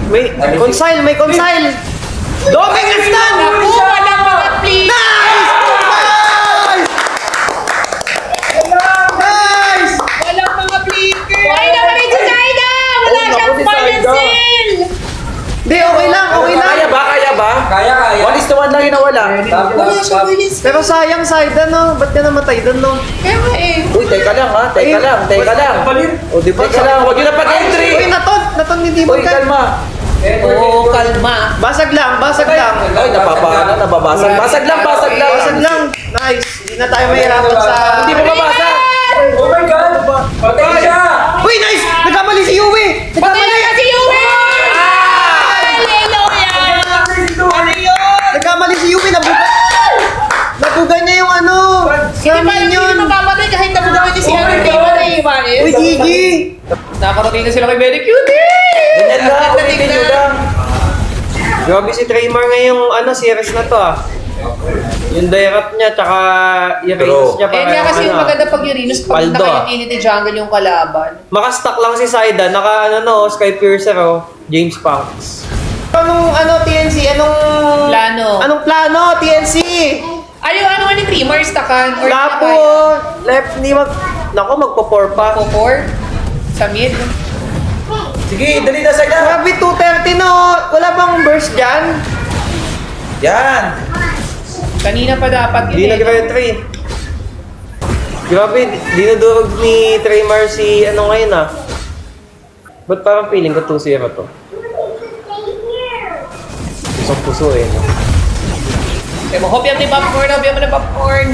May consile, may consile! Doming instant! Naku, walang mga please! Nice! Nice! Nice! Walang mga flicker! Ay, naman rin si Zaida! Wala Oh, siyang naku, si balance Zaida. seal! Di, okay lang, okay lang. Kaya ba? Kaya ba? Kaya. 1:1 lang yung nawala. Wala siyang balance. Pero sayang, Saida, no? Ba't ka namatay doon, no? Kaya nga eh. Uy, teka lang ha. Teka lang, teka lang. O, di ba? Teka lang, huwag yun na pag-entry. Uy, naton, hindi mo Uy, kalma. Oo, kalma. Basag lang, basag lang. Ay, napapana, nababasag. Basag lang, basag lang. Basag lang. Nice. Hindi na tayo mahirapan sa... Hindi mo mabasa. Oh my God! Patay siya! Uy, nice! Nagkamali si Yui! Patay Nagkamali! na si Yui! Hallelujah! Nagkamali si Yui! Nabugan niya yung ano! Hindi Sa pa hindi minion! mapapatay kahit nabugawin niya si Oh my Aaron God. Taylor na iwanin. Uy, Gigi! Nakarating na sila kay Very Cutie! Ganyan lang, ulitin nyo lang. Grabe si Traymar ngayong ano, series na to ah. Yung direct niya, tsaka Uranus niya Eh, niya kasi yung maganda pag Uranus, pag Paldo, naka-utility jungle yung kalaban. Makastock lang si Saida, naka ano no, Sky Piercer oh, James Punks. Anong ano TNC? Plano. Anong plano TNC? Ayaw, ano nga ni Dreamer, stakan? Or Lapo, left ni nako magpo-4 pa. Popor? Sa mid? Sige, dali na sa'yo. Grabe 230 no. Wala bang burst dyan? Yan. Kanina pa dapat Hindi yun eh. nag-retry. Grabe, dinudurog ni Traymar si ano ngayon ah. Ba't parang feeling ko 2-0 to? Pusong puso eh. No? Eh, hopya mo na popcorn, hopya mo na popcorn.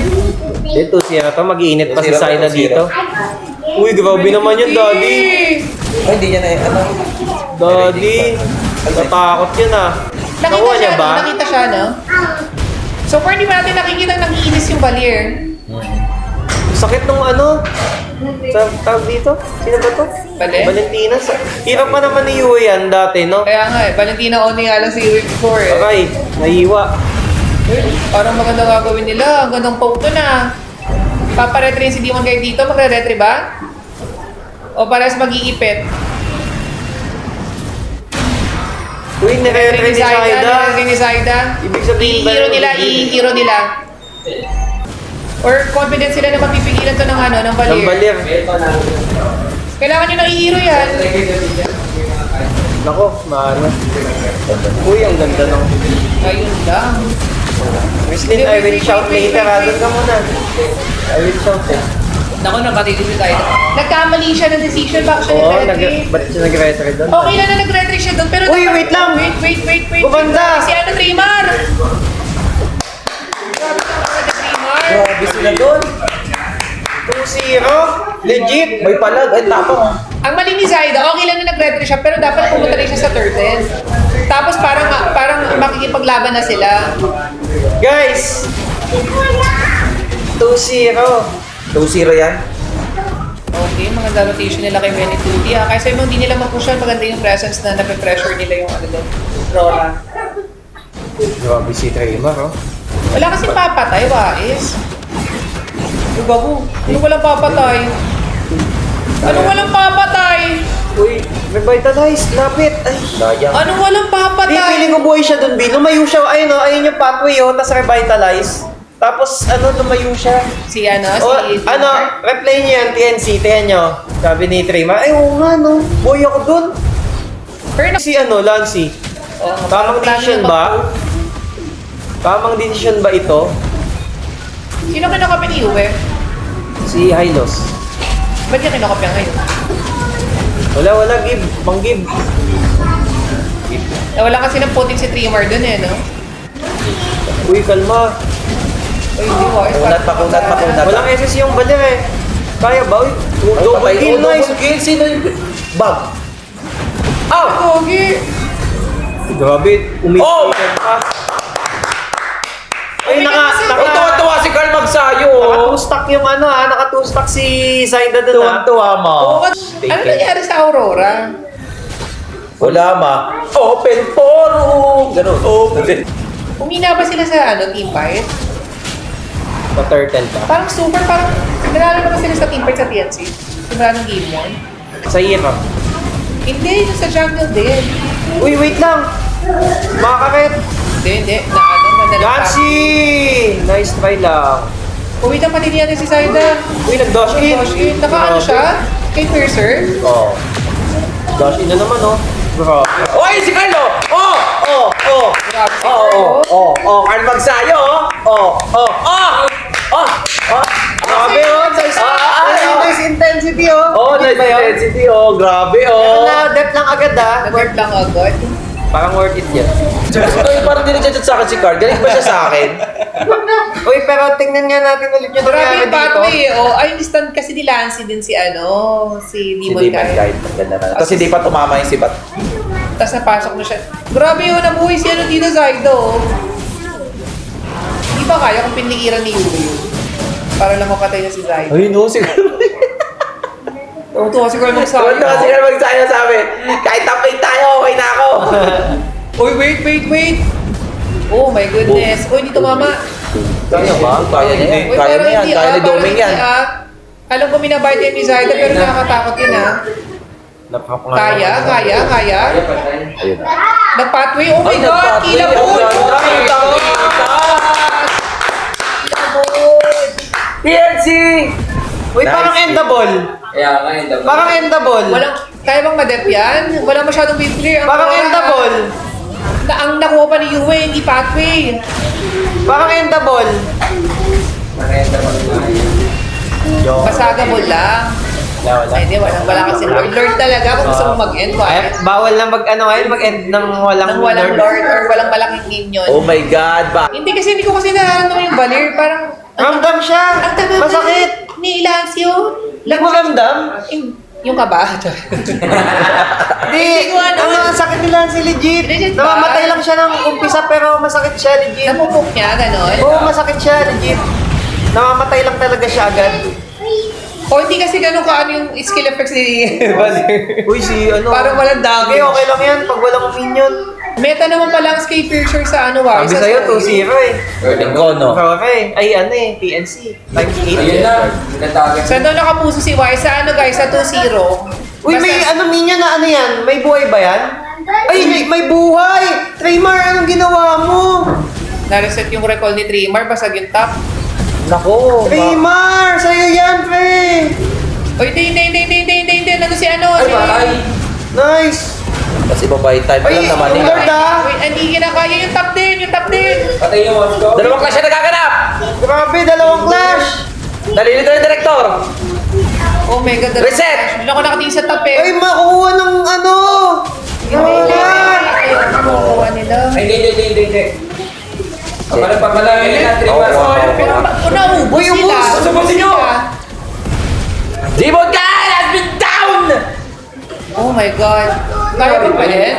Hindi, 2-0 to. Mag-iinit pa si 2-0, Saida 2-0. dito. Uy, grabe naman yun, Daddy. Ay, hindi niya na ano. Daddy. Natakot yun ah. Nakuha niya ba? Nakita siya, no? So far, di ba natin nakikita nag-iinis yung Valier? Sakit nung ano? Sa tawag dito? Sino ba to? Valentina. Hirap pa naman ni Yui yan dati, no? Kaya nga eh, Valentina only nga lang si Yui before eh. Okay, nahiwa. Parang maganda gagawin nila. Ang gandang poke na. Paparetry si Demon Guy dito. Magre-retry ba? O parehas mag-iipit? Uy, nire-retry si Saida. Nire-retry ni Saida. Ibig sabihin ba I-hero yun? nila, i-hero nila. Or confident sila na mapipigilan to ng ano, ng Ang Valier. balir. Kailangan nyo nang i-hero yan. Nako, maano. Uy, ang ganda ng... Ayun lang. Mislin, I will shout later. Doon ka muna. I will shout eh. Naku, nakatitigil tayo. Nagkamali siya ng decision. Bakit siya Oo, nag-retry? ba't siya nag-retry doon? Okay lang na nag-retry siya doon. Pero Uy, wait lang. Wait. Bumanda. Si ano, Dreamer? Grabe ka si Dreamer. Grabe sila doon. 2-0? Legit? May palag. Ay, tapang. Ang mali ni Zaida, okay lang na nag-retry siya, pero dapat pumunta rin siya sa turtle. Tapos parang makikipaglaban na sila. Guys! 2-0. 2-0 yan. Okay, mga rotation nila kay Benituti. Kaysa yung hindi nila mapushan, maganda yung presence na nape-pressure nila yung ano doon. Rora. Grabe si Traymar, oh. Wala kasing papatay, Wais. Yung bago, ano walang papatay? Ano walang papatay? Uy, revitalize. Lapit. Ay. Sayang. Ano walang Hindi, papatay? feeling ko buhay siya doon, B. Lumayo siya. Ayun, oh. Ayun yung pathway, oh. Tapos revitalize. Tapos, ano, lumayo siya. Si ano, O, si... ano, replay niyo yan, TNC. Tingnan nyo. Sabi ni Traymar, ay, oo nga, no. Buhay ako doon. Pero Si, ano, Lancy. oh, Tamang decision ba? Tamang decision ba ito? Sino kinakapin ni Uwe? Si Hylos. Ba't niya kinakapin ngayon? Wala, give. Pang-give. Wala kasi ng puting si Dreamer dun eh, no? Uy, kalma. Ay, hindi, Wais. Kunat. Walang SS yung balir eh. Kaya ba? Uy, Ay, double patay. kill, nice. Double kill. Sino yung... Bag. Ah! Pogi! Grabe, umit. Oh! Ay, Ay, tuwa-tuwa si Carl Magsayo. naka-two-stack yung ano ha, naka-two-stack si Zaida dun ha. Tuwa-tuwa mo. Ano nangyari sa Aurora? Wala ma. Open forum. Ganun. Open. Umina ba sila sa ano, team fight? Pa-turtle ka. Parang super, parang nalala naman sila sa team fight sa TNC. Simula ng game 1. Sa hirap. Hindi, yung sa jungle din. Uy, wait lang. Makakaret. Hindi. Na ano, na Yancy! Nice try lang. Uwi na pati niya si Zaida. Uy, nag-dash in. Naka ano siya? Kay Piercer? Oh. Dash in na naman, oh. Grabe. Oy, si Carlo! Grabe si Carl Magsayo, Grabe, oh. Nice intensity, oh. nice ba yun? intensity, grabe, Pero na depth lang agad, ah. Nag-work lang agad. Parang worth it yan. Uy, parang dinidjudge sa akin si Carl. Galing ba siya sa akin? Uy, pero tingnan nga natin ulit yung Grabe nangyari yung dito. pathway. Ay, stand kasi ni Lancy din si si Si Demon Demon Guy. Guide. Ang ganda na. Tapos hindi pa tumama yung sibat. Tapos napasok na siya. Grabe yun, nabuhay si dito, Zaido. Hindi ba kaya kung pinlikiran ni Yuri yun? Para lang mapatay na si Zaido. Ay, no, si Carl. Tuwa si Carl Tuwan Magsayo. na kasi Carl Magsayo sabi, kahit tapay tayo, okay na ako. Uy, wait! Oh my goodness. Uy, dito mama. Kaya ba? Kaya niya yan. Uy, Kaya parang niya yan. hindi, Kaya ni parang Doming hindi, yan. Alam ko minabite yan ni Zaida, pero nakakatakot yun Kaya. Ayun na. Nag-pathway, oh my Ay, God! nag-pathway. Kilabot! Ang ganda. Kilabot! PNC! Uy, parang Nice. endable. Kaya nga yun. Parang endable. Kaya bang madep yan? Walang masyadong wave clear. Parang endable. Ang nakuha pa ni Yue, hindi pathway. Parang endable. Marenda pa nga yun. Masagabol lang. Ay, di, wala kasi Lord. Lord talaga kung gusto mo mag-end. Ay, bawal na mag-end ng walang Nang walang Lord or walang malaking minion. Oh my God, ba? Hindi hindi ko kasi nararamdaman yung Valir. Parang, Ramdam siya. ang tama Masakit. Ni Ilancio. Hindi mo ramdam? Yung kaba. Hindi. ko ano. Ang sakit nila si legit. Legit ba? Namamatay lang siya ng umpisa pero masakit siya legit. Namupok niya, ganon. Oo, masakit siya legit. Namamatay lang talaga siya agad. O hindi kasi ganun ka ano yung skill effects ni Valir. Uy, si ano. Parang walang damage. Okay, okay lang yan pag walang minion. Meta naman pala ang Skate Piercer sa Sabi sa sa'yo, story. 2-0 eh. Linggo, no? Okay. Ay, ano eh, PNC. Times 8. Ayun na. Natagan. Saan daw nakapuso si Y? Sa guys? Sa 2-0. Uy, may ano minion na ano yan? May buhay ba yan? Ay, may buhay! Traymar, anong ginawa mo? Na-reset yung recall ni Trimar, basag yung top. Nako. Traymar! Sa'yo yan, pre! Uy, hindi. Nandun si ano? Ay, si... patay. Nice! Kasi babay time Ay, lang naman yung eh. Lord ah! Uy, hindi kinakaya yung top din, Patay yung Moscow. Dalawang clash na nagaganap! Grabe, dalawang clash! Nalilito yung director! Oh my God. Reset! Hindi ako nakatingin sa top eh. Ay, makuha ng ano! Yan! Ay, makukuha nila. Ay, hindi. Papalang na, 3 months. Naubos Uy, sila. ubos! Ubusin nyo! Demon Guy has been down! Oh my God. Kaya rin pa din?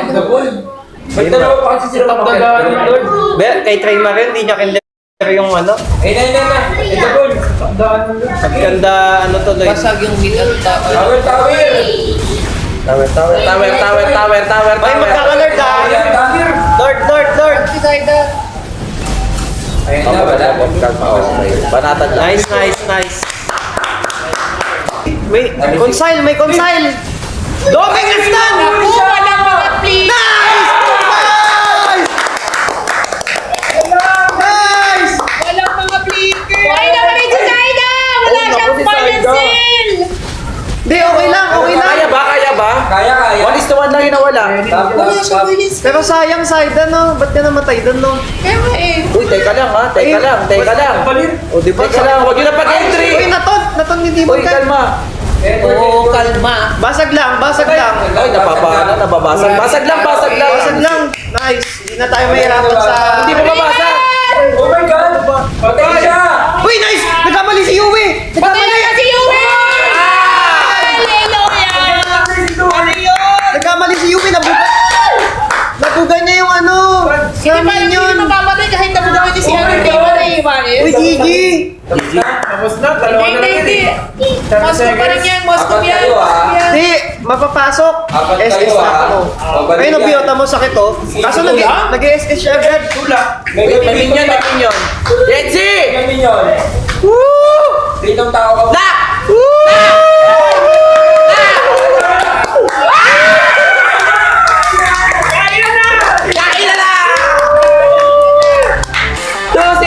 Ba't dalawa pa kasi sila magkakaroon ng Lord? Kay Traymar rin, hindi niya kinler yung ano. Ay, na. Ay, double. Pagkanda, ano tuloy. Basag yung mid at top. Tower. Ay, magkakalord ah! Lord! Si Zaida. Ayun na, wala. Banatan lang. Nice. May consile! Doming na stand! Naku, walang mga play. Nice! Walang mga flicker. Ay, naman si Zaida. Wala siyang financial. Hindi, okay lang. Kaya ba? Kaya. 1:1 lang yung nawala. Wala siyang financial. Pero sayang, Saida, no? Ba't ka namatay doon, no? Kaya nga eh. Uy, teka lang ha. Teka lang. O, di ba? Teka lang, huwag yun na Uy, pag-entry. naton hindi mo Uy, ka. kalma. Oo, kalma. Basag lang. Ay, nababasag. Basag lang. Basag lang. Nice. Hindi na tayo mahirapan sa... Hindi mo mabasa. Oh my God! Patay siya! Uy, nice! Nagkamali si Yui! Patay na si Yui! Hallelujah! Nagkamali si Yui! Nabugan niya yung ano! Sa Hindi minion! mamamatay kahit nabugawan niya si Undertaker eh, Maris. Uy, Gigi! Hindi. Moscow pa rin yan. Moscow Apat yan. kayo, ah. Moscow yan. Hindi! Mapapasok! Apat SS kayo, na ako. Babalik Ayun, yan. nabiyota mo sakit, oh. Kaso nag-SS siya agad. Wait, may minion. Yensi! May minion. Woo! Ditong tao ka. Nak!